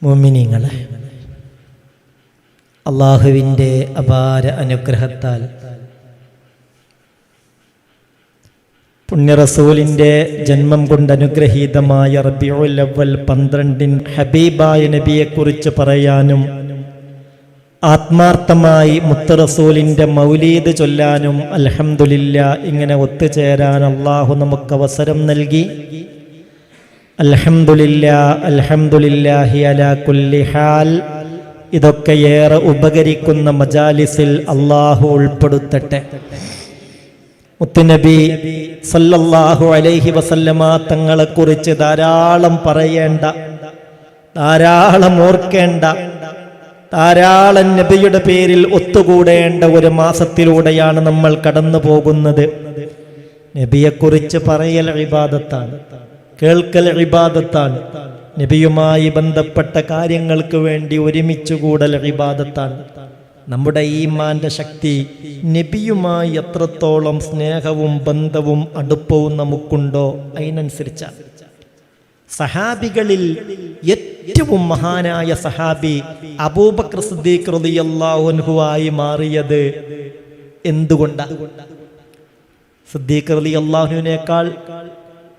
മുഅ്മിനീങ്ങളെ, അല്ലാഹുവിൻ്റെ അപാര അനുഗ്രഹത്താൽ പുണ്യ റസൂലിൻ്റെ ജന്മം കൊണ്ട് അനുഗ്രഹീതമായ റബീഉൽ അവ്വൽ 12 ഹബീബായ നബിയെക്കുറിച്ച് പറയാനും ആത്മാർത്ഥമായി മുത്ത് റസൂലിൻ്റെ മൗലീദ് ചൊല്ലാനും അൽഹംദുലില്ലാ ഇങ്ങനെ ഒത്തുചേരാൻ അല്ലാഹു നമുക്ക് അവസരം നൽകി. അൽഹംദുലില്ലാ അൽഹംദുലില്ലാഹി അലാ കുല്ലി ഹാൽ. ഇതൊക്കെ ഏറെ ഉപകരിക്കുന്ന മജാലിസിൽ അല്ലാഹു ഉൾപ്പെടുത്തട്ടെ. മുത്തുനബി സല്ലല്ലാഹു അലൈഹി വസല്ലമ തങ്ങളെക്കുറിച്ച് ധാരാളം പറയേണ്ട, ധാരാളം ഓർക്കേണ്ട, ധാരാളം നബിയുടെ പേരിൽ ഒത്തുകൂടേണ്ട ഒരു മാസത്തിലൂടെയാണ് നമ്മൾ കടന്നു പോകുന്നത്. നബിയെക്കുറിച്ച് പറയൽ ഇബാദത്താണ്, കേൾക്കൽ ഇബാദത്താണ്. നബിയുമായി ബന്ധപ്പെട്ട കാര്യങ്ങൾക്ക് വേണ്ടി ഒരുമിച്ച് കൂടൽ ഇബാദത്താണ്. നമ്മുടെ ഈമാന്റെ ശക്തി നബിയുമായി എത്രത്തോളം സ്നേഹവും ബന്ധവും അടുപ്പവും നമുക്കുണ്ടോ അതിനനുസരിച്ചാണ്. സഹാബികളിൽ ഏറ്റവും മഹാനായ സഹാബി അബൂബക്കർ സിദ്ദീഖ് റളിയല്ലാഹു അൻഹു ആയി മാറിയത് എന്തുകൊണ്ടാണ്? സിദ്ദീഖ് റളിയല്ലാഹു അൻഹുവിനേക്കാൾ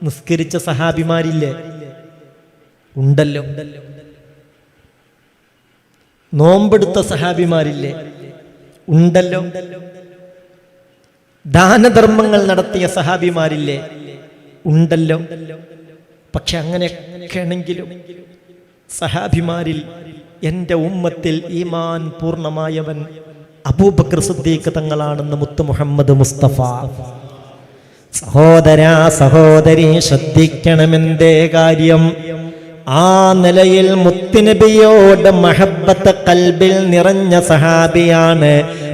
നിസ്കരിച്ച സഹാബിമാരില്ലേ? ഉണ്ടല്ലോ. നോമ്പെടുത്ത സഹാബിമാരില്ലേ? ഉണ്ടല്ലോ. ദാനധർമ്മങ്ങൾ നടത്തിയ സഹാബിമാരില്ലേ? ഉണ്ടല്ലോ. പക്ഷെ അങ്ങനെയൊക്കെയാണെങ്കിലും സഹാബിമാരിൽ എൻ്റെ ഉമ്മത്തിൽ ഈമാൻ പൂർണ്ണമായവൻ അബൂബക്കർ സിദ്ദീഖ് തങ്ങളാണെന്ന് മുത്ത് മുഹമ്മദ് മുസ്തഫ. സഹോദരാ സഹോദരി, ശ്രദ്ധിക്കണമെന്തേ കാര്യം. ആ നിലയിൽ മുത്തുനബിയോട് മഹബ്ബത്ത് കൽബിൽ നിറഞ്ഞ സഹാബിയാണ്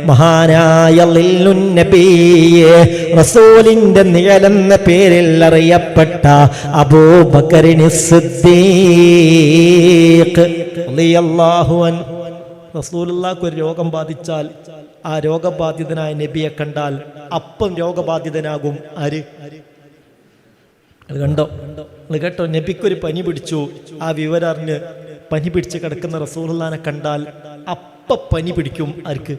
മഹാനായ ളില്ലുൻ നബി, റസൂലിന്റെ നിഴലെന്ന പേരിൽ അറിയപ്പെട്ട അബൂബക്കറിന് സിദ്ദീഖ് റളിയല്ലാഹു അൻഹു. റസൂലുള്ളാഹിക്ക് ഒരു രോഗം ബാധിച്ചാൽ ആ രോഗബാധിതനായ നബിയെ കണ്ടാൽ അപ്പം രോഗബാധിതനാകും. ആര്? അത് കണ്ടോ? അത് കേട്ടോ? നബിക്കൊരു പനി പിടിച്ചു, ആ വിവരം അറിഞ്ഞ് പനി പിടിച്ച് കിടക്കുന്ന റസൂലുള്ളാഹിനെ കണ്ടാൽ അപ്പ പനി പിടിക്കും. ആർക്ക്?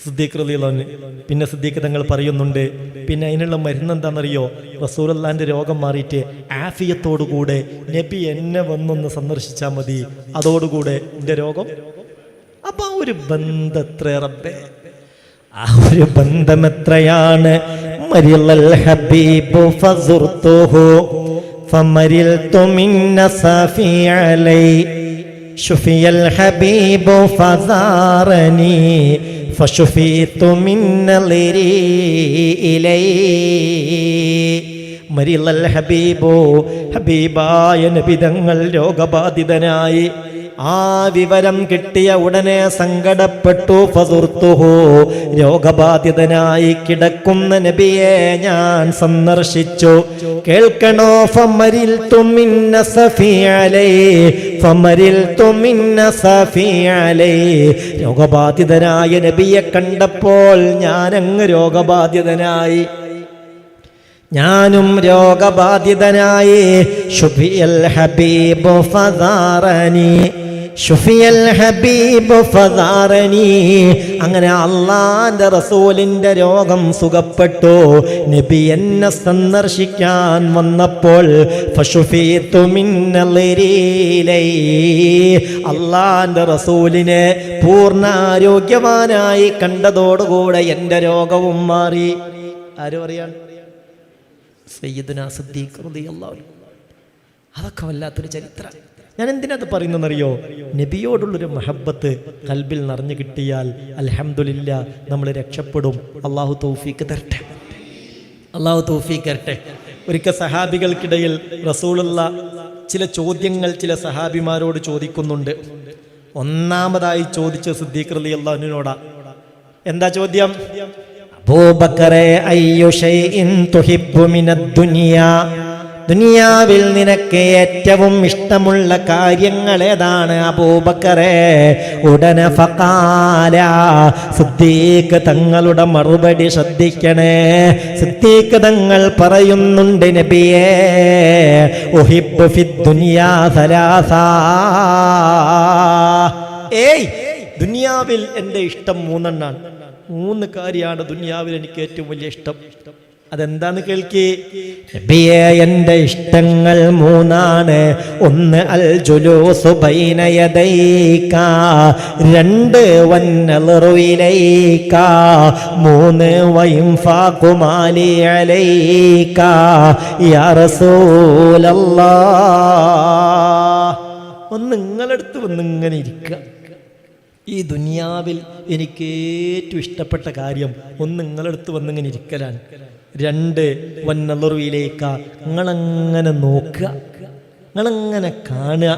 സിദ്ദീഖ് റളിയല്ലാഹു അൻഹു. പിന്നെ സിദ്ദീഖ് തങ്ങൾ പറയുന്നുണ്ട്, പിന്നെ അതിനുള്ള മരുന്ന് എന്താണെന്നറിയോ? റസൂലുള്ളാഹിന്റെ രോഗം മാറിയിട്ട് ആഫിയത്തോടുകൂടെ നബി എന്നെ വന്നൊന്ന് സന്ദർശിച്ചാൽ മതി, അതോടുകൂടെ എൻ്റെ രോഗം. അപ്പൊ ആ ഒരു ബന്ധത്ര റബ്ബേ, ആ ഒരു ബന്ധം എത്രയാണ്. മരിയൽ ഹബീബു ഫസുർതുഹു ഫമരിൽതു മിൻ നസഫി അലൈ ശുഫിയൽ ഹബീബു ഫസാറനി ഫശുഫീതു മിൻ നളിരി ഇലൈ. മരിയൽ ഹബീബു, ഹബീബായ നബി തങ്ങൾ രോഗബാധിതനായി. ആ വിവരം കിട്ടിയ ഉടനെ സങ്കടപ്പെട്ടു. ഫസുർതുഹു, രോഗബാധിതനായി കിടക്കുന്ന നബിയെ ഞാൻ സന്ദർശിച്ചു. കേൾക്കണോ? ഫമരിൽതു മിൻ നസഫി അലൈ, ഫമരിൽതു മിൻ നസഫി അലൈ. രോഗബാധിതനായ നബിയെ കണ്ടപ്പോൾ ഞാനങ്ങ് രോഗബാധിതനായി, ഞാനും രോഗബാധിതനായി. ശുഫിയൽ ഹബീബു ഫസാറനി, ശുഫിയൽ ഹബീബു ഫസാറനി. അങ്ങനെ അള്ളാന്റെ റസൂലിന്റെ രോഗം സുഖപ്പെട്ടു. നബി എന്നെ സന്ദർശിക്കാൻ വന്നപ്പോൾ ഫശുഫീതു മിൻ നളിരി ഇലൈ, അള്ളാന്റെ റസൂലിനെ പൂർണ്ണ ആരോഗ്യവാനായി കണ്ടതോടുകൂടെ എൻ്റെ രോഗവും മാറി. ആര് പറയാണ്? സയ്യിദുനാ സിദ്ദീഖ് റളിയല്ലാഹു അൻഹു. അതൊക്കെ വല്ലാത്തൊരു ചരിത്രം. ഞാൻ എന്തിനത് പറയുന്നതെന്നറിയോ? നബിയോടുള്ളൊരു മഹബത്ത് കൽബിൽ നിറഞ്ഞു കിട്ടിയാൽ അൽഹംദുലില്ലാ നമ്മൾ രക്ഷപ്പെടും. അള്ളാഹു തൗഫീഖ് തരട്ടെ, അള്ളാഹു തൗഫീഖ് തരട്ടെ. ഒരിക്കൽ സഹാബികൾക്കിടയിൽ റസൂലുള്ളാഹി ചില ചോദ്യങ്ങൾ ചില സഹാബിമാരോട് ചോദിക്കുന്നുണ്ട്. ഒന്നാമതായി ചോദിച്ച സിദ്ദീഖ് റളിയല്ലാഹു അൻഹുവിനോടാ. എന്താ ചോദ്യം? അബൂബക്കറെ, അയ്യു ഷൈഇൻ തുഹിബ്ബു മിനദ് ദുനിയ, ദുനിയാവിൽ നിനക്ക് ഏറ്റവും ഇഷ്ടമുള്ള കാര്യങ്ങൾ ഏതാണ് അബൂബക്കറേ? ഉടനെ ഫഖാല, സിദ്ദീഖ് തങ്ങളുടെ മറുപടി ശ്രദ്ധിക്കണേ. സിദ്ദീഖ് തങ്ങൾ പറയുന്നുണ്ട്, നബിയേ, ഉഹിബ്ബു ഫിദ്ദുനിയാ സലാസ. ദുനിയാവിൽ എൻ്റെ ഇഷ്ടം 3 എണ്ണാണ്. 3 കാര്യമാണ് ദുനിയാവിൽ എനിക്ക് ഏറ്റവും വലിയ ഇഷ്ടം. അതെന്താന്ന് കേൾക്കി. നബിയേ, എൻ്റെ ഇഷ്ടങ്ങൾ 3 1 അൽ ജുലൂസു ബൈന യദൈക, 2 വന്നളറു ഇലൈക, 3 വഇൻഫാഖു മാലി അലൈക യാ റസൂലല്ലാഹ്. ഒന്ന് നിങ്ങളടുത്ത് വന്ന് ഇങ്ങനെ ഇരിക്കുക. ഈ ദുനിയാവിൽ എനിക്ക് ഏറ്റവും ഇഷ്ടപ്പെട്ട കാര്യം 1 നിങ്ങളടുത്ത് വന്നിങ്ങനെ ഇരിക്കലാണ്. 2 വന്നളറുയിലേക്ക, നിങ്ങളങ്ങനെ നോക്കുക, നിങ്ങളങ്ങനെ കാണുക.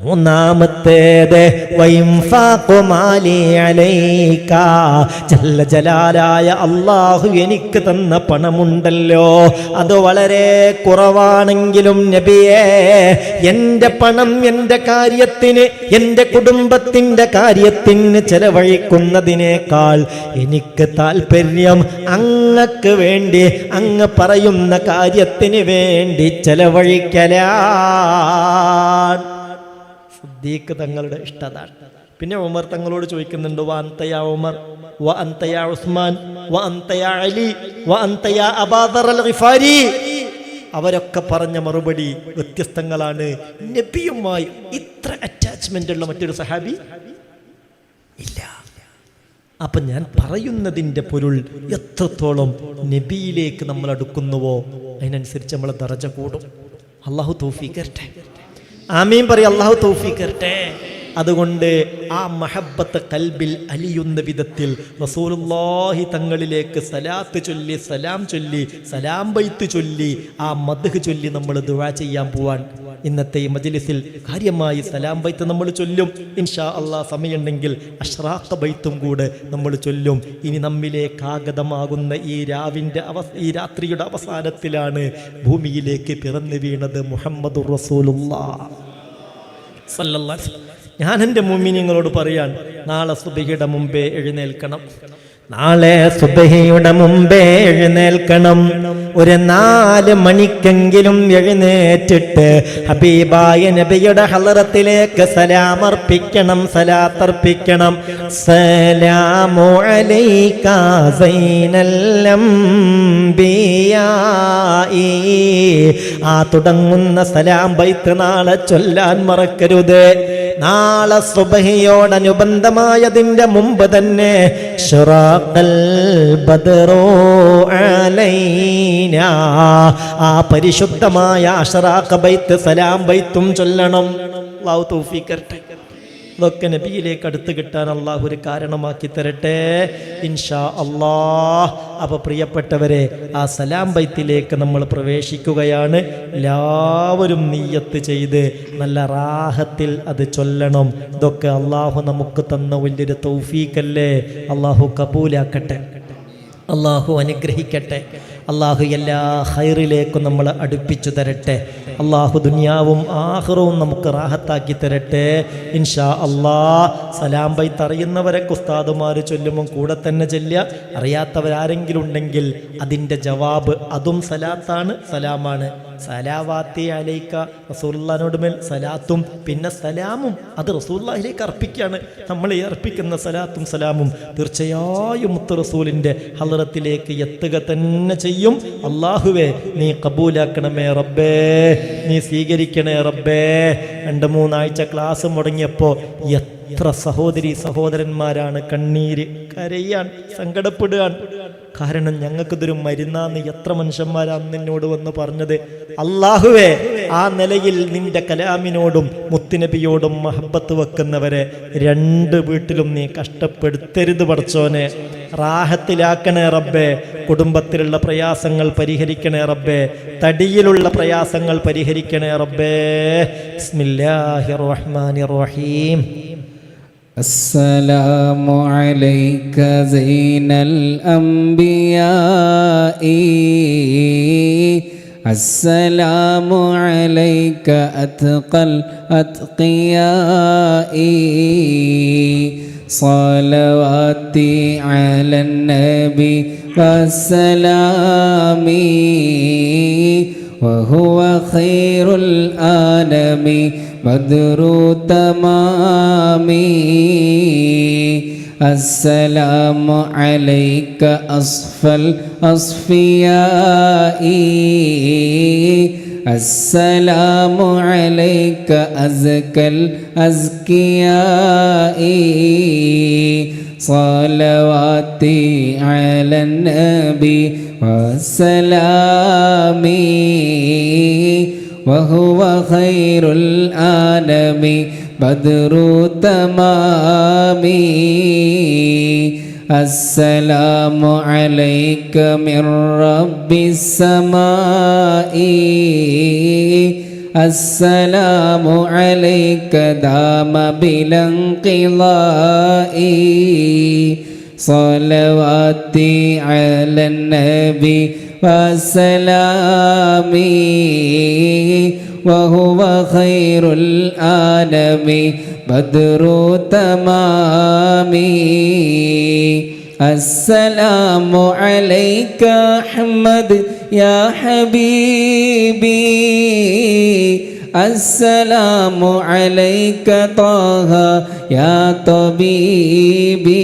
3-മത്തേത് വഇൻഫാഖു മാലി അലൈക, ജല്ല ജലാലായ അല്ലാഹു എനിക്ക് തന്ന പണമുണ്ടല്ലോ, അത് വളരെ കുറവാണെങ്കിലും നബിയേ, എൻ്റെ പണം എൻ്റെ കാര്യത്തിന്, എൻ്റെ കുടുംബത്തിൻ്റെ കാര്യത്തിന് ചെലവഴിക്കുന്നതിനേക്കാൾ എനിക്ക് താല്പര്യം അങ്ങക്ക് വേണ്ടി, അങ്ങ് പറയുന്ന കാര്യത്തിന് വേണ്ടി ചെലവഴിക്കലാണ്. സിദ്ദീഖ് തങ്ങളുടെ ഇഷ്ടതാണ്. പിന്നെ ഉമർ തങ്ങളോട് ചോദിക്കുന്നുണ്ട്, വ അൻതയാ ഉമർ, വ അൻതയാ ഉസ്മാൻ, വ അൻതയാ അലി, വ അൻതയാ അബൂദർ അൽ ഗിഫാരി. അവരൊക്കെ പറഞ്ഞ മറുപടി വ്യത്യസ്തങ്ങളാണ്. നബിയുമായി ഇത്ര അറ്റാച്ച്മെന്റ് ഉള്ള മറ്റൊരു സഹാബി ഇല്ല. അപ്പൊ ഞാൻ പറയുന്നതിൻ്റെ പൊരുൾ, എത്രത്തോളം നബിയിലേക്ക് നമ്മൾ അടുക്കുന്നുവോ അതിനനുസരിച്ച് നമ്മളെ ദറജ കൂടും. അല്ലാഹു തൗഫീഖ് തരട്ടെ. ആമീൻ പറയും. അല്ലാഹു തൗഫീഖ് തരട്ടെ. അതുകൊണ്ട് ആ മഹബ്ബത്ത് കൽബിൽ അലിയുന്ന വിധത്തിൽ റസൂലുള്ളാഹി തങ്ങളിലേക്ക് സലാത്ത് ചൊല്ലി, സലാം ചൊല്ലി, സലാം ബൈത്ത് ചൊല്ലി, ആ മദ്ഹ് ചൊല്ലി നമ്മൾ ദുആ ചെയ്യാൻ പോവാൻ. ഇന്നത്തെ ഈ മജ്ലിസിൽ കാര്യമായി സലാം ബൈത്ത് നമ്മൾ ചൊല്ലും. ഇൻഷാ അല്ലാഹ് സമയമുണ്ടെങ്കിൽ അഷ്റാഖ് ബൈത്തും കൂടെ നമ്മൾ ചൊല്ലും. ഇനി നമ്മിലേക്ക് ആഗതമാകുന്ന ഈ രാത്രിയുടെ അവസാനത്തിലാണ് ഭൂമിയിലേക്ക് പിറന്നു വീണത് മുഹമ്മദുർ റസൂലുള്ളാഹ് സല്ലല്ലാഹു അലൈഹി വസല്ലം. ഞാൻ എൻ്റെ മുഅ്മിനീങ്ങളോട് പറയാൻ, നാളെ സുബ്ഹിയുടെ മുമ്പേ എഴുന്നേൽക്കണം. നാളെ സുബ്ഹിയുടെ മുമ്പേ എഴുന്നേൽക്കണം. ഒരു 4 മണിക്കെങ്കിലും എഴുന്നേറ്റിട്ട് ഹബീബായ നബിയുടെ ഹളറത്തിലേക്ക് സലാമർപ്പിക്കണം, സലാത്തർപ്പിക്കണം. സലാമു അലൈക സൈനൽ അംബിയാഇ. ആ തുടങ്ങുന്ന സലാം ബൈത്ത് നാളെ ചൊല്ലാൻ മറക്കരുത്. നാളെ സുബ്ഹിയോടനുബന്ധമായതിൻ്റെ മുമ്പ് തന്നെ ആ പരിശുദ്ധമായ അഷ്റാഖ് ബൈത്ത് സലാം ബൈത്തും ചൊല്ലണം. അല്ലാഹു തൗഫീഖ് തരട്ടെ. ഇതൊക്കെ നബിയിലേക്ക് അടുത്ത് കിട്ടാൻ അല്ലാഹു ഒരു കാരണമാക്കി തരട്ടെ ഇൻഷാ അല്ലാഹ്. അപ്പോൾ പ്രിയപ്പെട്ടവരെ, ആ സലാം ബൈത്തിലേക്ക് നമ്മൾ പ്രവേശിക്കുകയാണ്. എല്ലാവരും നിയ്യത്ത് ചെയ്ത് നല്ല റാഹത്തിൽ അത് ചൊല്ലണം. ഇതൊക്കെ അല്ലാഹു നമുക്ക് തന്ന വലിയൊരു തൗഫീഖല്ലേ. അല്ലാഹു കബൂലാക്കട്ടെ, അല്ലാഹു അനുഗ്രഹിക്കട്ടെ. അല്ലാഹു എല്ലാ ഖൈറിലേക്കും നമ്മളെ അടുപ്പിച്ചു തരട്ടെ. അല്ലാഹു ദുനിയാവും ആഖിറവും നമുക്ക് റാഹത്താക്കി തരട്ടെ ഇൻഷാ അല്ലാഹ്. സലാം ബൈത്ത് അറിയുന്നവരൊക്കെ ഉസ്താദുമാർ ചൊല്ലുമ്പോൾ കൂടെ തന്നെ ചൊല്ലുക. അറിയാത്തവരാരെങ്കിലും ഉണ്ടെങ്കിൽ അതിൻ്റെ ജവാബ് അതും സലാത്താണ്, സലാമാണ്. സലാവാത്തി അലൈക്ക, റസൂലുള്ളാഹിനോട് മേൽ സലാത്തും പിന്നെ സലാമും അത് റസൂലുള്ളാഹിലേക്ക് അർപ്പിക്കുകയാണ്. നമ്മൾ ഈ അർപ്പിക്കുന്ന സലാത്തും സലാമും തീർച്ചയായും മുത്ത് റസൂലിൻ്റെ ഹളറത്തിലേക്ക് എത്തുക തന്നെ ചെയ്യും. അല്ലാഹുവേ, നീ കബൂലാക്കണമേ റബ്ബേ, നീ സ്വീകരിക്കണേ റബ്ബേ. 2-3 ആഴ്ച ക്ലാസ് മുടങ്ങിയപ്പോൾ എത്ര സഹോദരി സഹോദരന്മാരാണ് കണ്ണീര് കരയാൻ, സങ്കടപ്പെടുകയാണ്. കാരണം ഞങ്ങൾക്കിതൊരു മരുന്നാന്ന് എത്ര മനുഷ്യന്മാരാണ് നിന്നോട് വന്ന് പറഞ്ഞത്. അല്ലാഹുവേ, ആ നിലയിൽ നിന്റെ കലാമിനോടും മുത്തുനബിയോടും മഹബത്ത് വെക്കുന്നവരെ 2 വീട്ടിലും നീ കഷ്ടപ്പെടുത്തരുത് പടച്ചോനെ. റാഹത്തിലാക്കണേ റബ്ബേ. കുടുംബത്തിലുള്ള പ്രയാസങ്ങൾ പരിഹരിക്കണേ റബ്ബേ. തടിയിലുള്ള പ്രയാസങ്ങൾ പരിഹരിക്കണേ റബ്ബേ. ബിസ്മില്ലാഹിർ റഹ്മാനിർ റഹീം. അസ്സലാമു അലൈക സൈനൽ അംബിയാഇ السلام عليك أتقى الأتقياء صلواتي على النبي والسلام وهو خير العالم بدر تمام السلام عليك أصفى الأصفياء السلام عليك أزكى الأزكياء صلواتي على النبي والسلام وهو خير العالم بدر تمام السلام عليك من رب السماء السلام عليك دام بلا انقضاء صلواتي على النبي والسلام وهو خير العالم بدر تمام السلام عليك أحمد يا حبيبي السلام عليك طه يا طبيبي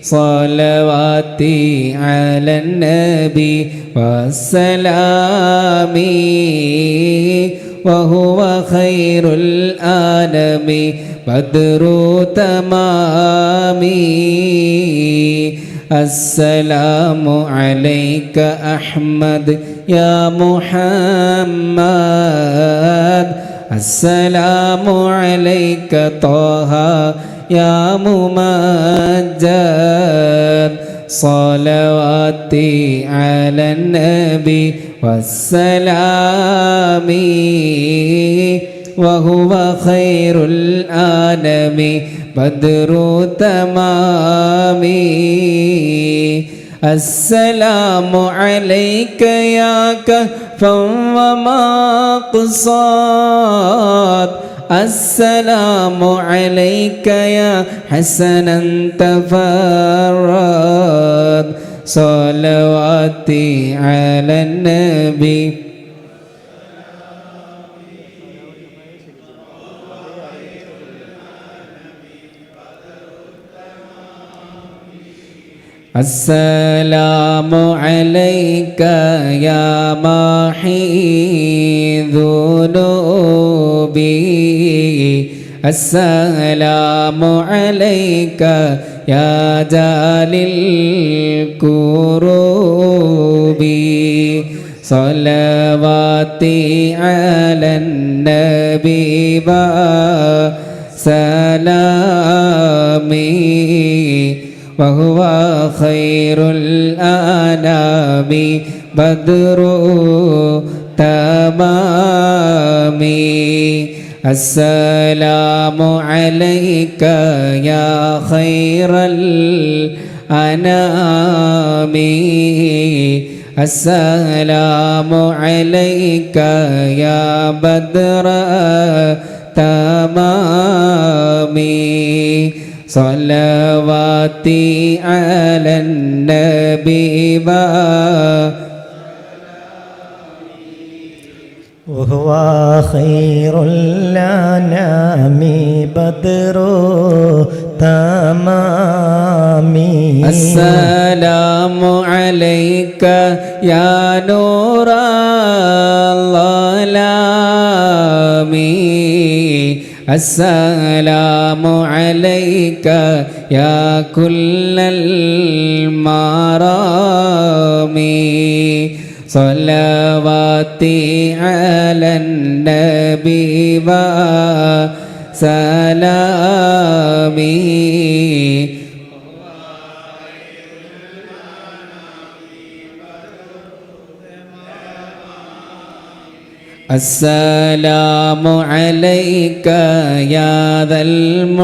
صلواتي على النبي والسلام وهو خير العالم بدر تمام السلام عليك أحمد يا محمد السلام عليك طه يا ممجد صلواتي على النبي والسلام وهو خير العالم بدر تمام السلام عليك يا كهفا ومقصاد السلام عليك يا حسنا تفرد صلواتي على النبي السلام عليك يا محي ذنوبي السلام عليك يا جالي الكروب صلواتي على النبي وسلامي وهو خير الأنام بدر تمام السلام عليك يا خير الأنام السلام عليك يا بدر تمام صلواتي على النبي وهو خير الأنام بدر تمام السلام عليك يا نور الظلام السلام عليك يا كل المرام صلواتي على النبي وسلامي السلام عليك يا ذا المعجزات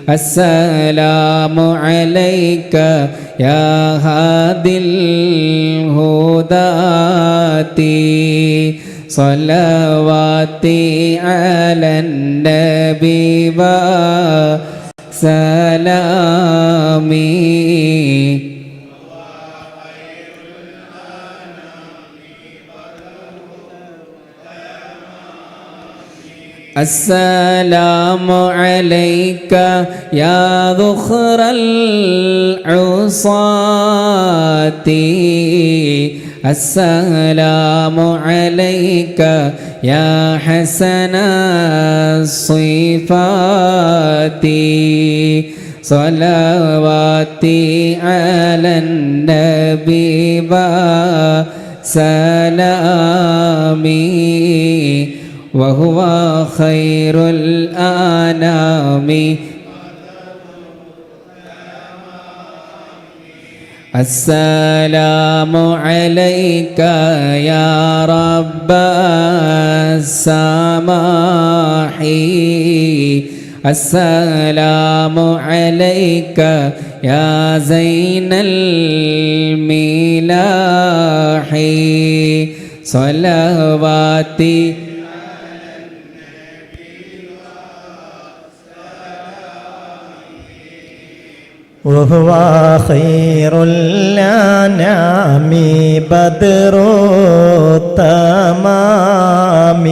السلام عليك يا هادي الهداة صلواتي على النبي وسلامي السلام عليك يا ذخر العصاة السلام عليك يا حسن الصفات صلواتي على النبي وسلامي وهو خير الأنام السلام عليك يا رب السماح السلام عليك يا زين الملاح صلواتي وهو خير الأنام بدر التمام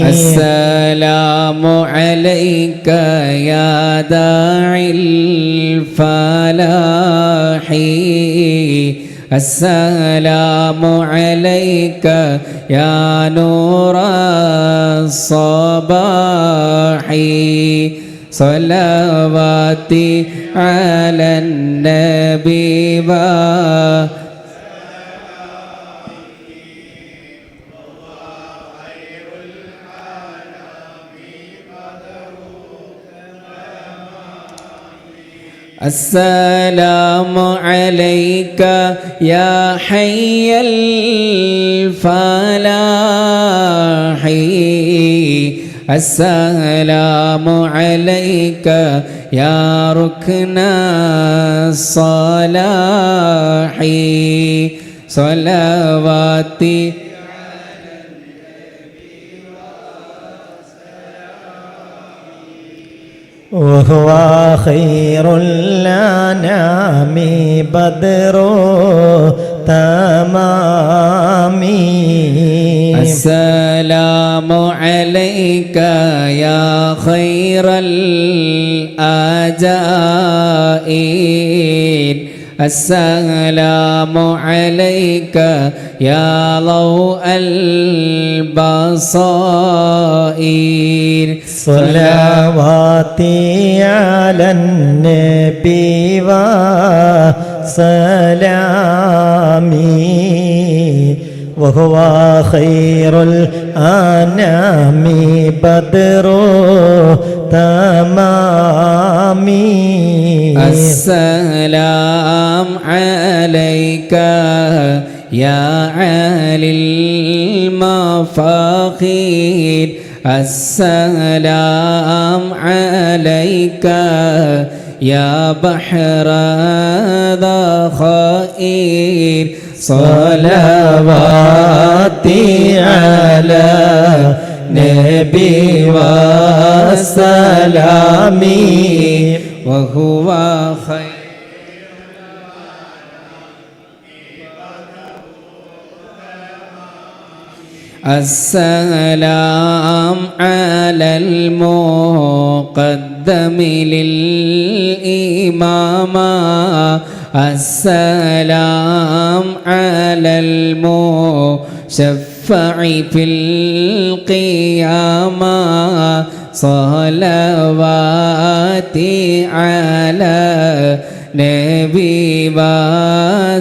السلام عليك يا داعي الفلاح السلام عليك يا نور الصباح صلواتي على النبي السلام عليك يا حي الفلاح السلام عليك يا ركن الصلاح صلواتي وهو خير الأنام بدر تمام السلام عليك يا خير الآجائين السلام عليك يا ضوء البصائر صلواتي على النبي وسلامي وهو خير الأنام بدر تمام السلام عليك يا عالي المفاخير السلام عليك يا بحر ذخائر صلواتي على نبي وسلامي وهو خير السلام على المقدم للإمامة السلام على المشفع في القيامة صلواتي على نبي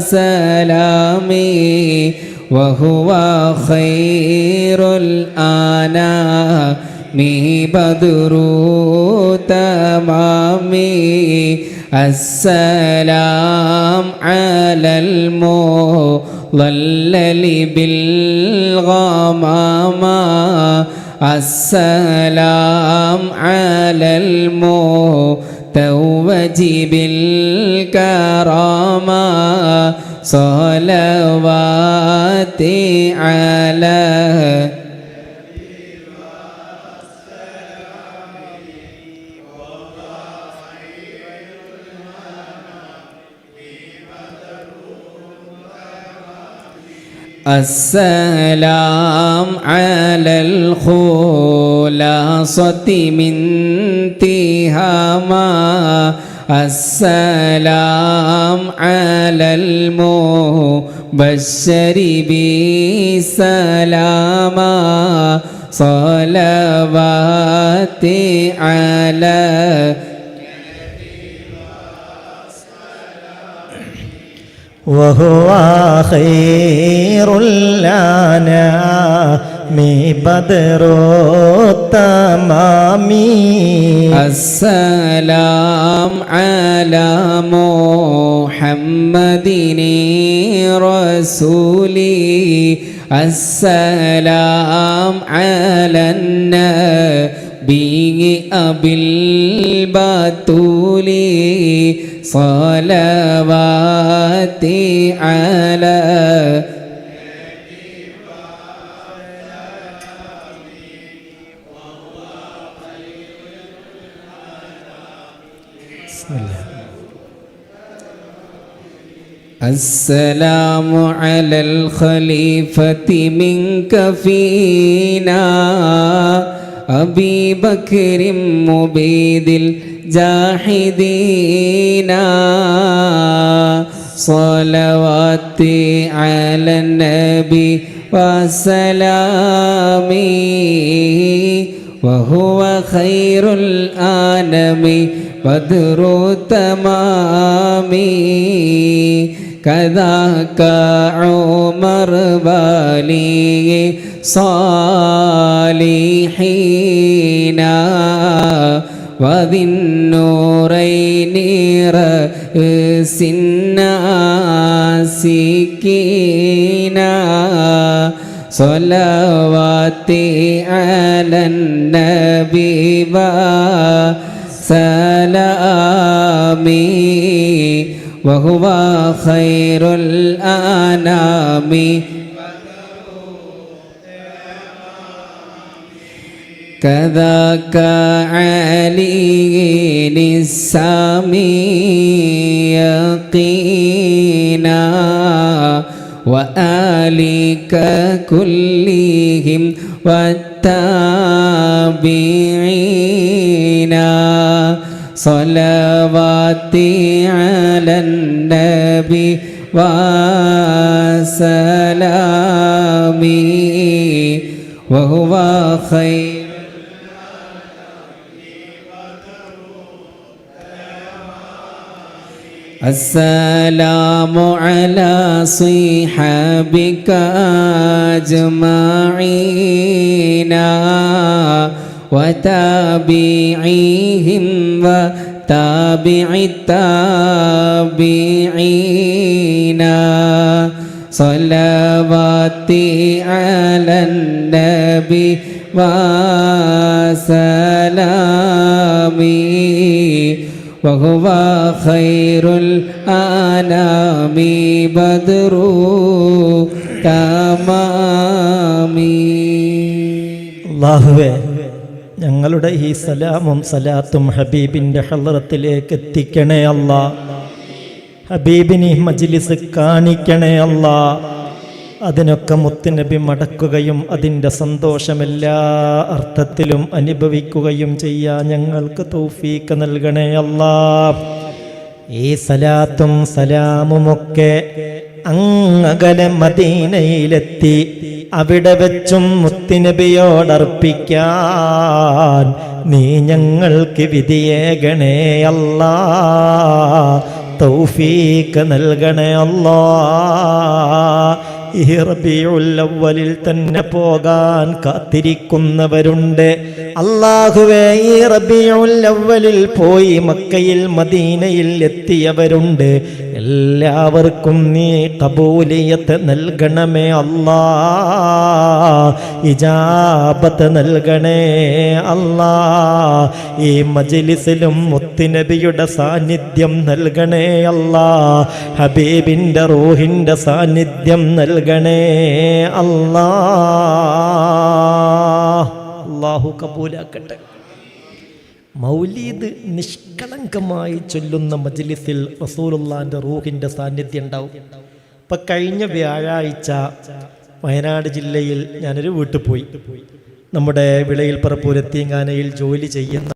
وسلامي وهو خير الأنام بدر تمامي السلام على المضلل بالغمامة السلام على المتقى توجب الكرامة صلوات على السلام على الخلاصة من تهامة السلام على المبشر بسلامة صلوات على وهو خير الأنام بدر التمام السلام على محمد رسولي السلام على النبي أبي البتول صلوات على السلام على الخليفة منك فينا أبي بكر مبيد الجاحدين صلوات على النبي وسلامي وهو خير الأنام بدر تمامي كذاك عمر بالي صالحين وذي النورين رأس الناسكين صلوات على النبي وسلامي وهو خير الأنام كذاك علي السامي يقينا وآلك كلهم والتابعين صلوات على النبي وسلامي وهو خير السلام على صحابك أجمعين وتابعيهم وتابع التابعين صلوات على النبي وسلامي وهو خير الأنام بدر تمامي അല്ലാഹുവേ, ഞങ്ങളുടെ ഈ സലാമും സലാത്തും ഹബീബിൻ്റെ ഹളറത്തിലേക്ക് എത്തിക്കണേ അല്ലാ. ഹബീബിന് ഈ മജ്ലിസ് കാണിക്കണേ അല്ലാ. അതിനൊക്കെ മുത്തുനബി മടക്കുകയും അതിൻ്റെ സന്തോഷമെല്ലാ അർത്ഥത്തിലും അനുഭവിക്കുകയും ചെയ്യാൻ ഞങ്ങൾക്ക് തൗഫീക്ക് നൽകണേ അല്ലാ. ഈ സലാത്തും സലാമുമൊക്കെ അങ്ങകലെ മദീനയിലെത്തി അവിടെ വെച്ചും മുത്തുനബിയോടർപ്പിക്കാൻ നീ ഞങ്ങൾക്ക് വിധിയേകണേ അല്ലാ. തൗഫീക്ക് നൽകണേ അല്ലാ. ഈ റബീഉൽ അവ്വലിൽ തന്നെ പോകാൻ കാത്തിരിക്കുന്നവരുണ്ട്. അല്ലാഹുവേ, ഈ റബീഉൽ അവ്വലിൽ പോയി മക്കയിൽ മദീനയിൽ എത്തിയവരുണ്ട്. എല്ലാവർക്കും നീ ഖബൂലിയത്ത് നൽകണമേ അല്ലാ, ഇജാബത്ത് നൽകണേ അല്ലാ. ഈ മജ്ലിസിലും മുത്തുനബിയുടെ സാന്നിധ്യം നൽകണേ അല്ലാ, ഹബീബിന്റെ റൂഹിന്റെ സാന്നിധ്യം നൽകണേ അല്ലാ. അല്ലാഹു കബൂലാക്കട്ടെ. മൗലീദ് നിഷ്കളങ്കമായി ചൊല്ലുന്ന മജ്ലിസിൽ റസൂലുള്ളാഹിന്റെ റൂഹിന്റെ സാന്നിധ്യം ഉണ്ടാവും. ഇപ്പം കഴിഞ്ഞ വ്യാഴാഴ്ച വയനാട് ജില്ലയിൽ ഞാനൊരു വീട്ടിൽ പോയി. നമ്മുടെ വിളയിൽ പറപ്പൂരത്തിങ്ങാനയിൽ ജോലി ചെയ്യുന്ന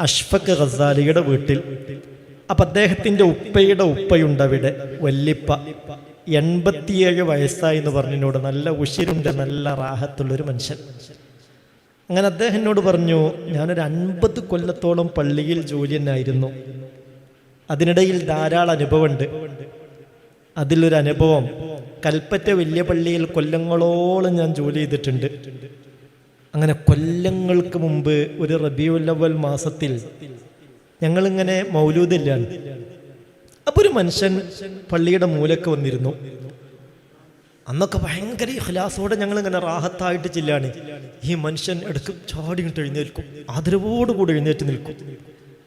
അഷ്ഫഖ് ഗസാലിയുടെ വീട്ടിൽ. അപ്പം അദ്ദേഹത്തിൻ്റെ ഉപ്പയുടെ ഉപ്പയുണ്ട് അവിടെ, വല്ലിപ്പ. 87 വയസ്സായി എന്ന് പറഞ്ഞതിനോട്, നല്ല ഉശിരുണ്ട്, നല്ല റാഹത്തുള്ളൊരു മനുഷ്യൻ. അങ്ങനെ അദ്ദേഹം എന്നോട് പറഞ്ഞു, ഞാനൊരു 50 കൊല്ലത്തോളം പള്ളിയിൽ ജോലി തന്നെയായിരുന്നു. അതിനിടയിൽ ധാരാളം അനുഭവമുണ്ട്. അതിലൊരു അനുഭവം, കൽപ്പറ്റ വലിയ പള്ളിയിൽ കൊല്ലങ്ങളോളം ഞാൻ ജോലി ചെയ്തിട്ടുണ്ട്. അങ്ങനെ കൊല്ലങ്ങൾക്ക് മുമ്പ് ഒരു റബീഉൽ അവ്വൽ മാസത്തിൽ ഞങ്ങളിങ്ങനെ മൗലൂദില്ലാണ്. അപ്പോൾ ഒരു മനുഷ്യൻ പള്ളിയുടെ മൂലക്ക് വന്നിരുന്നു. അന്നൊക്കെ ഭയങ്കര ഇഖ്ലാസോടെ ഞങ്ങളിങ്ങനെ റാഹത്തായിട്ട് ചെല്ലാണ്. ഈ മനുഷ്യൻ ഇടയ്ക്ക് ചാടിയിട്ട് എഴുന്നേൽക്കും, ആദരവോടുകൂടി എഴുന്നേറ്റ് നിൽക്കും.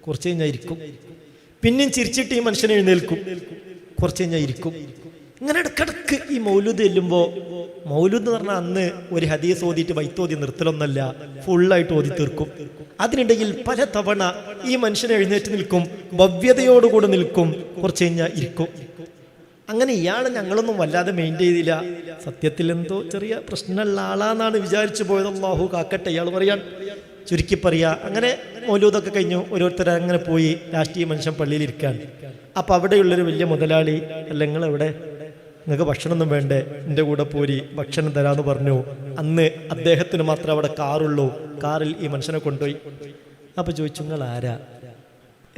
കുറച്ച് കഴിഞ്ഞാൽ ഇരിക്കും, പിന്നെയും ചിരിച്ചിട്ട് ഈ മനുഷ്യൻ എഴുന്നേൽക്കും, കുറച്ച് കഴിഞ്ഞാൽ ഇരിക്കും. ഇങ്ങനെ ഇടക്കിടക്ക് ഈ മൗലൂദ് ചെല്ലുമ്പോൾ, മൗലൂദ് എന്ന് പറഞ്ഞാൽ അന്ന് ഒരു ഹദീസ് ഓതിയിട്ട് വൈത്തോതി നിർത്തലൊന്നല്ല, ഫുള്ളായിട്ട് ഓതി തീർക്കും. അതിനിടയിൽ പല തവണ ഈ മനുഷ്യൻ എഴുന്നേറ്റ് നിൽക്കും, ഭവ്യതയോടുകൂടി നിൽക്കും, കുറച്ച് കഴിഞ്ഞാൽ ഇരിക്കും. അങ്ങനെ ഇയാൾ ഞങ്ങളൊന്നും വല്ലാതെ മെയിൻറ്റെയിൻ ചെയ്തില്ല. സത്യത്തിൽ എന്തോ ചെറിയ പ്രശ്നമുള്ള ആളാന്നാണ് വിചാരിച്ചു പോയത്. അല്ലാഹു കാക്കട്ടെ. ഇയാൾ പറയാൻ ചുരുക്കി പറയാ. അങ്ങനെ മൗലൂദൊക്കെ കഴിഞ്ഞു, ഓരോരുത്തർ അങ്ങനെ പോയി. ലാസ്റ്റ് ഈ മനുഷ്യൻ പള്ളിയിൽ ഇരിക്കാൻ. അപ്പം അവിടെയുള്ളൊരു വലിയ മുതലാളി, അല്ല നിങ്ങളെവിടെ, നിങ്ങൾക്ക് ഭക്ഷണമൊന്നും വേണ്ടേ, എൻ്റെ കൂടെ പോരി, ഭക്ഷണം തരാമെന്ന് പറഞ്ഞു. അന്ന് അദ്ദേഹത്തിന് മാത്രമേ അവിടെ കാറുള്ളൂ. കാറിൽ ഈ മനുഷ്യനെ കൊണ്ടുപോയി. അപ്പോൾ ചോദിച്ചു, നിങ്ങൾ ആരാ,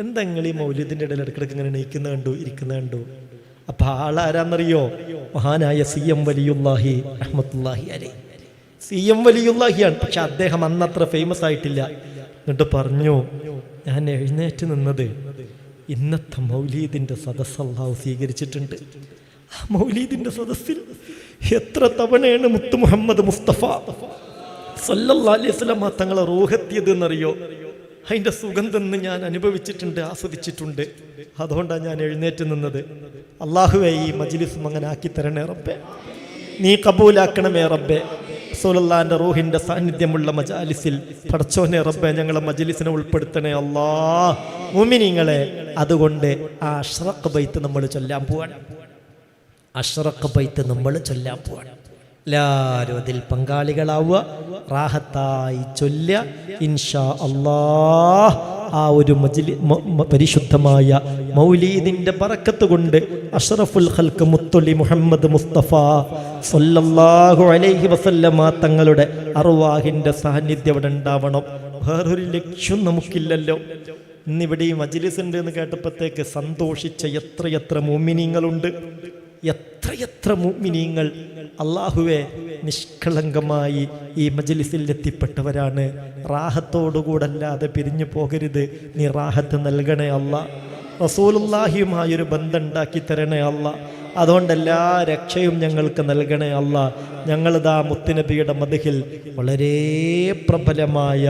എന്താ നിങ്ങൾ ഈ മൗലൂദിൻ്റെ ഇടയിൽ ഇടയ്ക്കിടയ്ക്ക് ഇങ്ങനെ എണീക്കുന്ന കണ്ടു, ഇരിക്കുന്ന കണ്ടു? അപ്പം ആളാരാന്നറിയോ? മഹാനായ CM വലിയുല്ലാഹി റഹ്മത്തുള്ളാഹി അലൈഹി. CM വലിയുല്ലാഹിയാണ്, പക്ഷെ അദ്ദേഹം അന്നത്ര ഫേമസ് ആയിട്ടില്ല. എന്നിട്ട് പറഞ്ഞു, ഞാൻ എഴുന്നേറ്റ് നിന്നത് ഇന്നത്തെ മൗലീദിൻ്റെ സദസ്സ് അല്ലാഹു സ്വീകരിച്ചിട്ടുണ്ട്. ആ മൗലീദിൻ്റെ സദസ്സിൽ എത്ര തവണയാണ് മുത്തു മുഹമ്മദ് മുസ്തഫ സല്ലല്ലാഹു അലൈഹി വസല്ലം തങ്ങളെ റൂഹെത്തിയത് എന്നറിയോ? അതിൻ്റെ സുഗന്ധം ഞാൻ അനുഭവിച്ചിട്ടുണ്ട്, ആസ്വദിച്ചിട്ടുണ്ട്. അതുകൊണ്ടാണ് ഞാൻ എഴുന്നേറ്റ് നിന്നത്. അള്ളാഹുവേ, ഈ മജ്ലിസും അങ്ങനെ ആക്കി തരണേ റബ്ബേ, നീ കബൂലാക്കണമേ റബ്ബേ. റസൂലുള്ളാഹിന്റെ റൂഹിന്റെ സാന്നിധ്യമുള്ള മജാലിസിൽ പടച്ചോനെ റബ്ബേ, ഞങ്ങളെ മജ്ലിസിനെ ഉൾപ്പെടുത്തണേ അല്ലാ. മുഅ്മിനീങ്ങളെ, അതുകൊണ്ട് ആ അഷ്റഖ് ബൈത്ത് നമ്മൾ ചൊല്ലാൻ പോവാണ്. അഷ്റഖ് ബൈത്ത് നമ്മൾ ചൊല്ലാൻ പോവാണ്. എല്ലാവരും അതിൽ പങ്കാളികളാവുക, റാഹത്തായി ചൊല്ല ഇൻഷാ അല്ലാഹ്. ആ ഒരു പരിശുദ്ധമായ മൗലീദിന്റെ ബറക്കത്ത് കൊണ്ട് അഷ്റഫുൽ ഖൽഖ് മുത്തുലി മുഹമ്മദ് മുസ്തഫ സല്ലല്ലാഹു അലൈഹി വസല്ലമ തങ്ങളുടെ അർവാഹിന്റെ സാന്നിധ്യം അവിടെ ഉണ്ടാവണം. വേറൊരു ലക്ഷ്യം നമുക്കില്ലല്ലോ. ഇന്നിവിടെ ഈ മജ്ലിസ് ഉണ്ട് എന്ന് കേട്ടപ്പോഴത്തേക്ക് സന്തോഷിച്ച എത്രയെത്ര മുഅ്മിനീങ്ങളുണ്ട്, എത്രയെത്ര മുഅ്മിനീങ്ങൾ അല്ലാഹുവേ നിഷ്കളങ്കമായി ഈ മജ്ലിസിൽ എത്തിപ്പെട്ടവരാണ്. റാഹത്തോടുകൂടല്ലാതെ പിരിഞ്ഞു പോകരുത്. നീ റാഹത്ത് നൽകണേ അല്ലാ. റസൂലുള്ളാഹിയുമായൊരു ബന്ധം ഉണ്ടാക്കി തരണേ അല്ലാ. അതുകൊണ്ട് എല്ലാ രക്ഷയും ഞങ്ങൾക്ക് നൽകണേ അല്ലാ. ഞങ്ങളിതാ മുത്തുനബിയുടെ മദ്ഹിൽ വളരെ പ്രബലമായ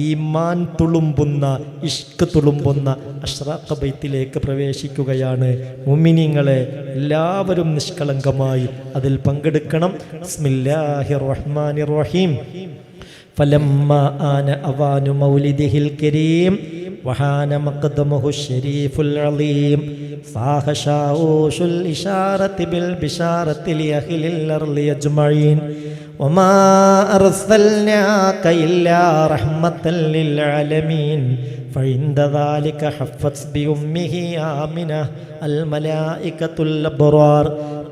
ഈമാൻ തുളുമ്പുന്ന, ഇഷ്ക് തുളുമ്പുന്ന അഷ്റഖ് ബൈത്തിലേക്ക് പ്രവേശിക്കുകയാണ്. മുഅ്മിനീങ്ങളെ, എല്ലാവരും നിഷ്കളങ്കമായി അതിൽ പങ്കെടുക്കണം. ബിസ്മില്ലാഹിർ റഹ്മാനിർ റഹീം. ഫലമ്മ ആന അവാനു മൗലിദിഹിൽ കരീം വഹാന മഖ്ദമുഹു ശരീഫുൽ അലീം സാഹ ശാഊഷുൽ ഇശാറത്തി ബിൽ ബിശാറത്തി ലിഅഹ്ലിൽ അർളി അജ്മഈൻ വമാ അർസൽനാക ഇല്ലാ റഹ്മത്തൻ ലിൽ ആലമീൻ فعند ذلك حفت بأمه آمنة الملائكة الأبرار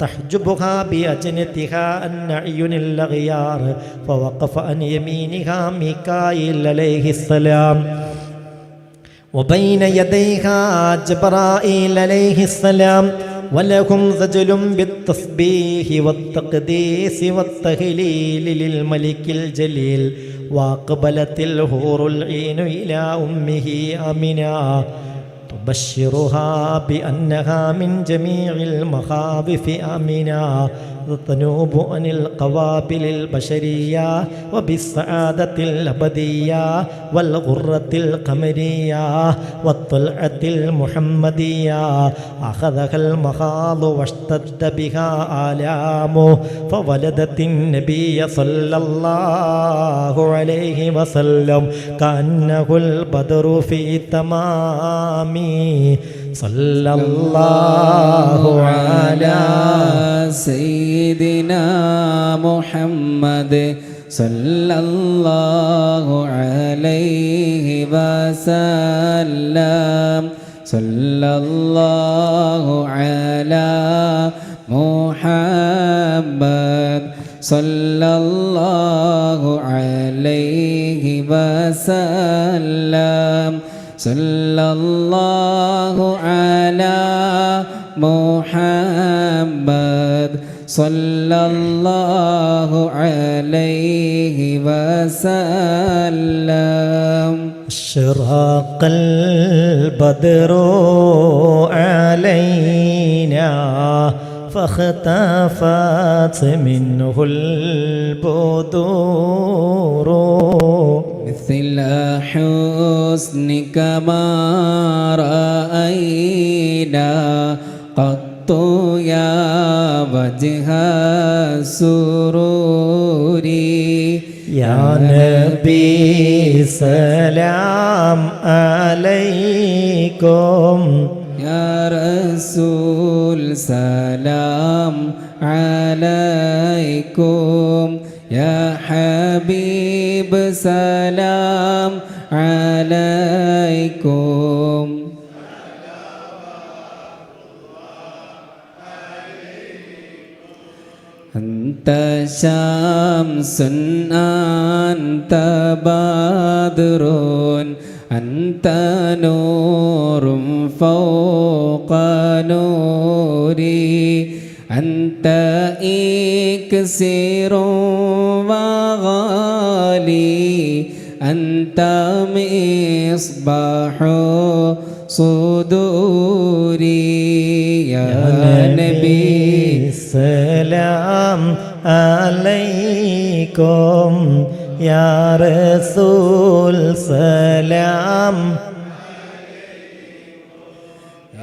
تحجبها بأجنتها عن أعين الأغيار فوقف عن يمينها ميكائيل عليه السلام وبين يديها جبرائيل عليه السلام വലഹും സജലും ബിത്തസ്ബീഹി വത്തഖ്ദീസി വത്തഹ്ലീൽ ലിൽ മലിക്കിൽ ജലീൽ വഅഖബലത്തിൽ ഹൂറുൽ ഈനു ഇലാ ഉമ്മിഹി ആമിന تبشرها بأنها من جميع المخاوف آمنة تنوب عن القوابل البشرية وبالسعادة الأبدية والغرة القمرية والطلعة المحمدية أخذها المخاض واشتد بها آلامه فولدت النبي صلى الله عليه وسلم كأنه البدر في تمامه صلى الله على سيدنا محمد صلى الله عليه وسلم صلى الله على محمد صلى الله عليه وسلم صلى الله على محمد صلى الله عليه وسلم أشرق البدر علينا فاختفت منه البدور مثل حسنك ما رأينا قط يا وجه السرور يا نبي سلام عليكم يا رسول سلام عليكم يا حبيب سلام عليكم أنت شمس أنت بدر أنت نور فوق نوري أنت إكسير وغالي أنت مصباح صدوري يا نبي سلام عليكم يا رسول سلام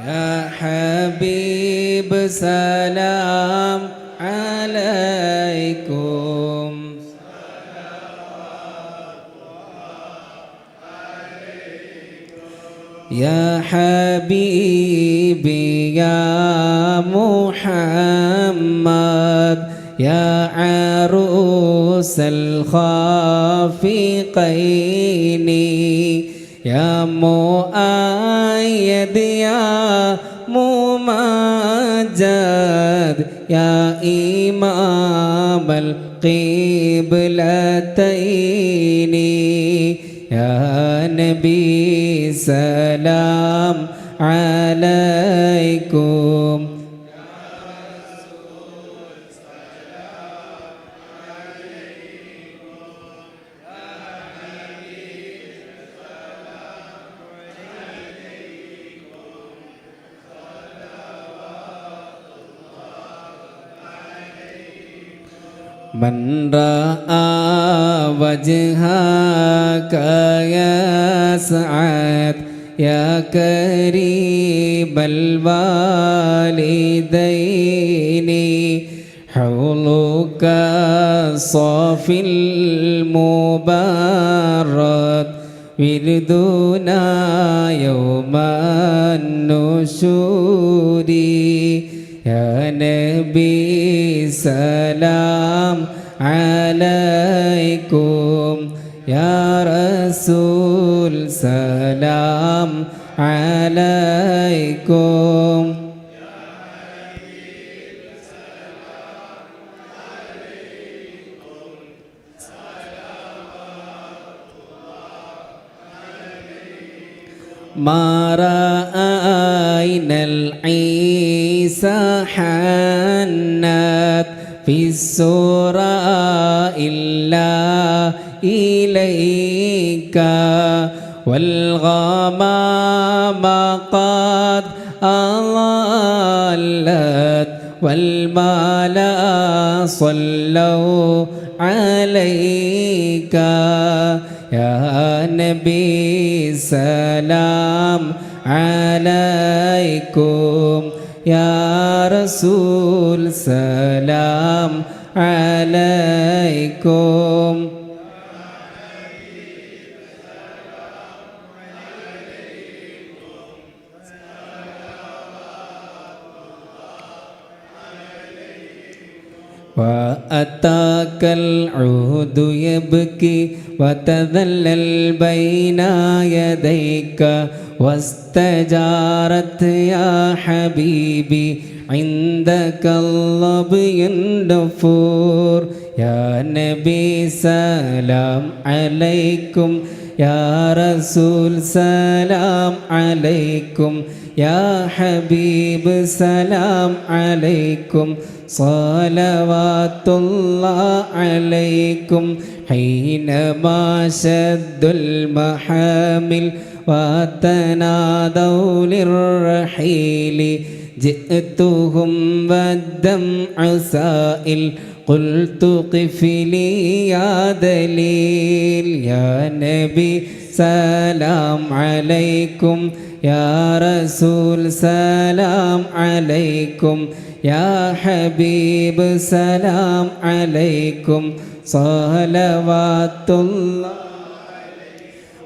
يا حبيب سلام عليكم يا حبيبي يا محمد يا عروس الخافقين يا مؤيد يا ممجد يا إمام القبلتين يا نبي سلام عليكم من رأى وجهك يسعد يا قريب الوالدين حولك صافي المبارك وردنا يوم النشور يا نبي سلام عليكم يا رسول سلام عليكم ما رأينا العيسى سحنت في السورة إلا إليك والغمام قد أضلت والملا صلوا عليك يا نبي سلام عليكم يا رسول سلام عليكم وأتاك العود يبكي وتذلل بين يديك واستجارت يا حبيبي عندك اللبي النفور يا نبي سلام عليكم يا رسول سلام عليكم يا حبيب سلام عليكم صلوات الله عليكم حينما شد المحامل وتنادوا للرحيل جئتهم والدمع سائل قلت قف لي يا دليل يا نبي سلام عليكم يا رسول سلام عليكم يا حبيب سلام عليكم صلوات الله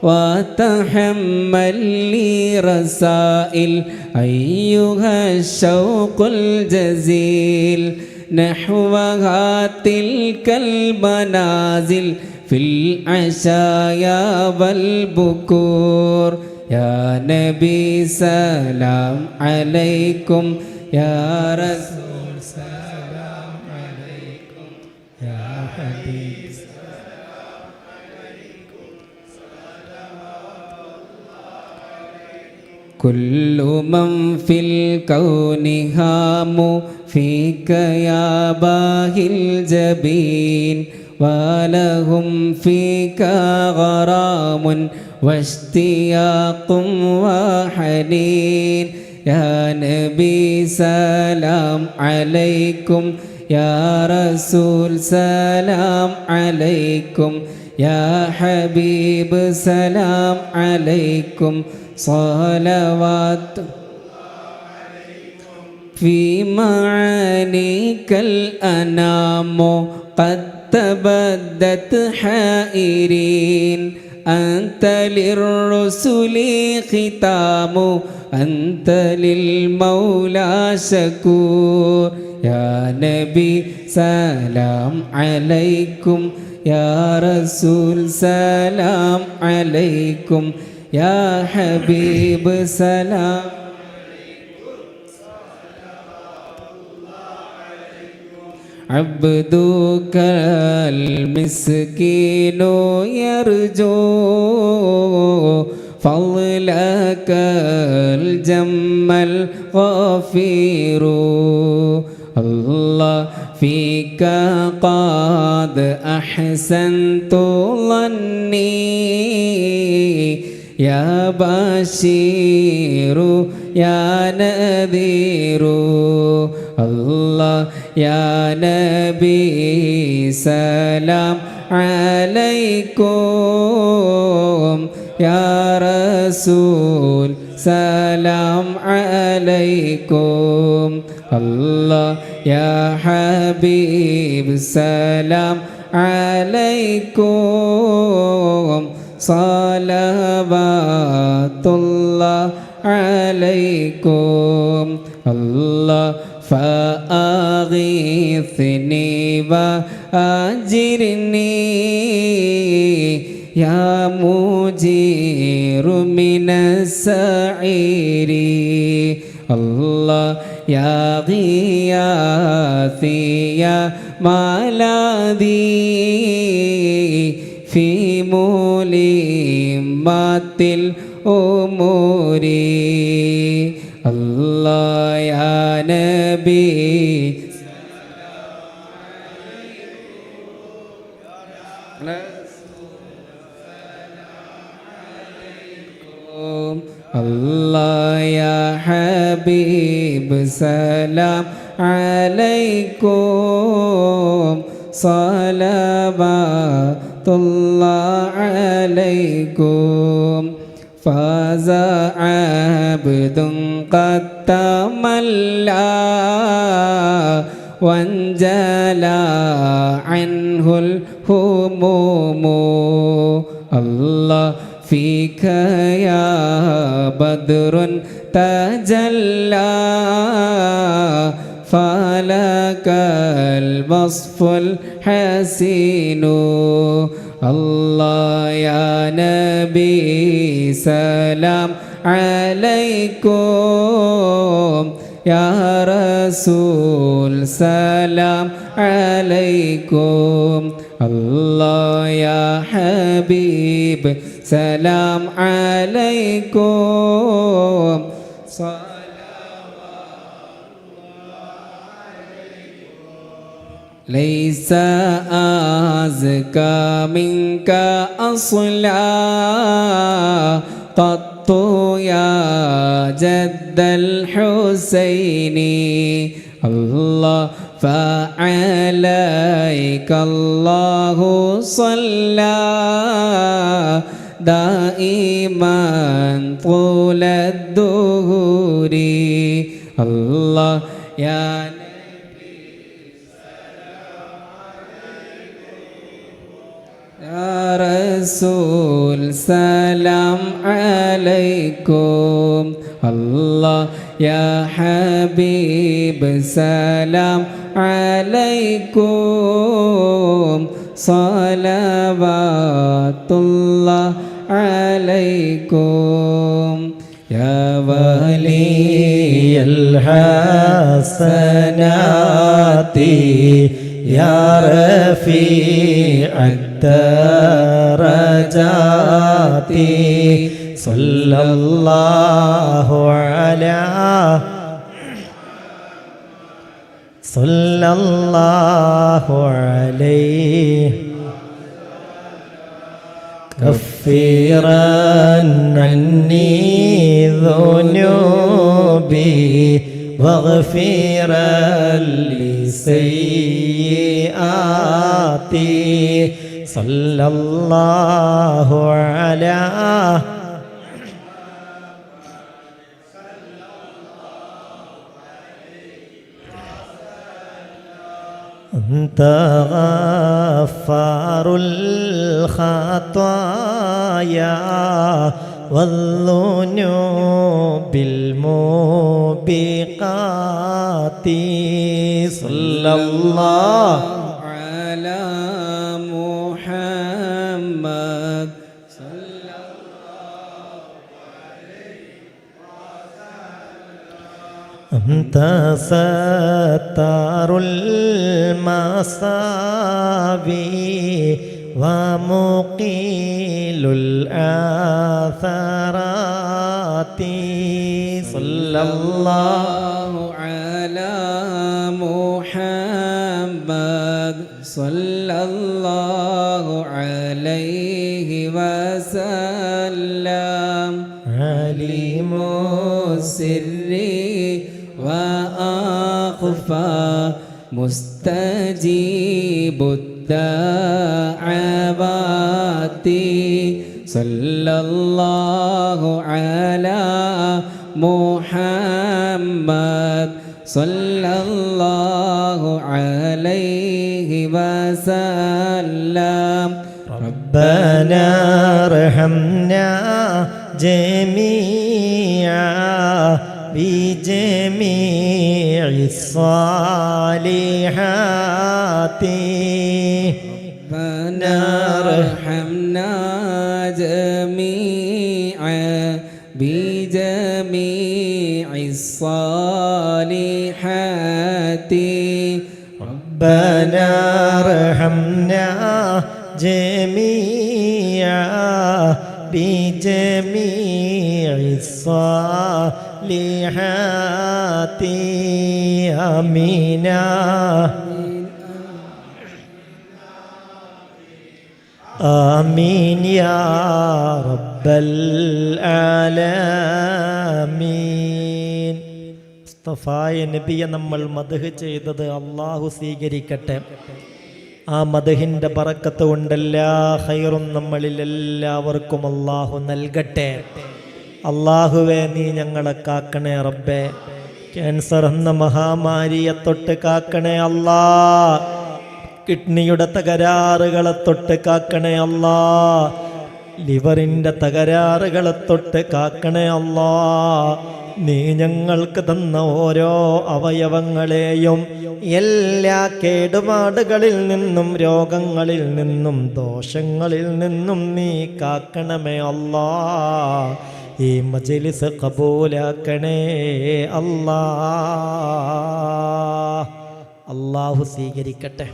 وتحمل لي رسائل أيها الشوق الجزيل نحوها تلك المنازل في العشايا والبكور يا نبي سلام عليكم يا رسول سلام عليكم يا حبيب سلام عليكم صلوات الله عليكم كل من في الكون هام فيك يا باهي الجبين ولهم فيك غرام واشتياق وحنين يا نبي سلام عليكم يا رسول سلام عليكم يا حبيب سلام عليكم صلوات في معانيك الأنام قد تبدت حائرين أنت للرسل ختام أنت للمولى شكور يا نبي سلام عليكم يا رسول سلام عليكم يا حبيب سلام عبدك المسكين يرجو فضلك الجم الغفير الله فيك قد أحسنت ظني يا بشير يا نذير الله يا نبي سلام عليكم يا رسول سلام عليكم الله يا حبيب سلام عليكم صلوات الله عليكم الله فأغيثني وأجرني يا مجير من السعير الله يا غياثي يا ملاذي في ملمات الأمور الله يا നബി Allah ya Habib salam alaikum salawatullah alaikum faza abdun qad tamalla wanjala anhul humumu Allah فيك يا بدر تجلى فلك الوصف الحسين الله يا نبي سلام عليكم يا رسول سلام عليكم الله يا حبيب سلام عليكم ليس أزكى منك أصلا قط يا جد الحسين الله فعليك الله صلى دائما طول الدهور الله يا نبي سلام عليكم يا رسول سلام عليكم الله يا حبيب سلام عليكم صلوات الله عليكم يا ولي الحسنات يا رفيع الدرجات صلى الله عليه كفرن عني ذنوبي واغفرا لي سيئاتي صلى الله عليه أنت غفار الخطايا والذنوب الموبقات صلى الله على محمد صلى الله عليه وسلم أنت ستار المصابي ومقيل الآثارات صلى الله على محمد صلى الله عليه وسلم عليم السر وأخفى مستجيب الدعوات صلى الله على محمد صلى الله عليه وسلم ربنا ارحمنا جميعا بجميع الصالحات ربنا ارحمنا جميعا بجميع الصالحات ربنا ارحمنا جميعا بجميع الصالحات آمين آمين يا رب العالمين. മുസ്തഫായ നബിയെ നമ്മൾ മദ്ഹ് ചെയ്തത് അള്ളാഹു സ്വീകരിക്കട്ടെ. ആ മദ്ഹിന്റെ ബറക്കത്ത് കൊണ്ട് എല്ലാ ഖൈറും നമ്മളിൽ എല്ലാവർക്കും അള്ളാഹു നൽകട്ടെ. അള്ളാഹുവേ, നീ ഞങ്ങളെ കാക്കണേ റബ്ബേ. ക്യാൻസർ എന്ന മഹാമാരിയെ തൊട്ട് കാക്കണേ അല്ലാ. കിഡ്നിയുടെ തകരാറുകളെ തൊട്ട് കാക്കണേ അല്ലാ. ലിവറിൻ്റെ തകരാറുകളെ തൊട്ട് കാക്കണേ അല്ലാ. നീ ഞങ്ങൾക്ക് തന്ന ഓരോ അവയവങ്ങളെയും എല്ലാ കേടുപാടുകളിൽ നിന്നും രോഗങ്ങളിൽ നിന്നും ദോഷങ്ങളിൽ നിന്നും നീ കാക്കണമേ അല്ലാ. ഈ മജ്‌ലിസ് ഖബൂലാക്കണേ അല്ലാ. അല്ലാഹു സ്വീകരിക്കട്ടെ.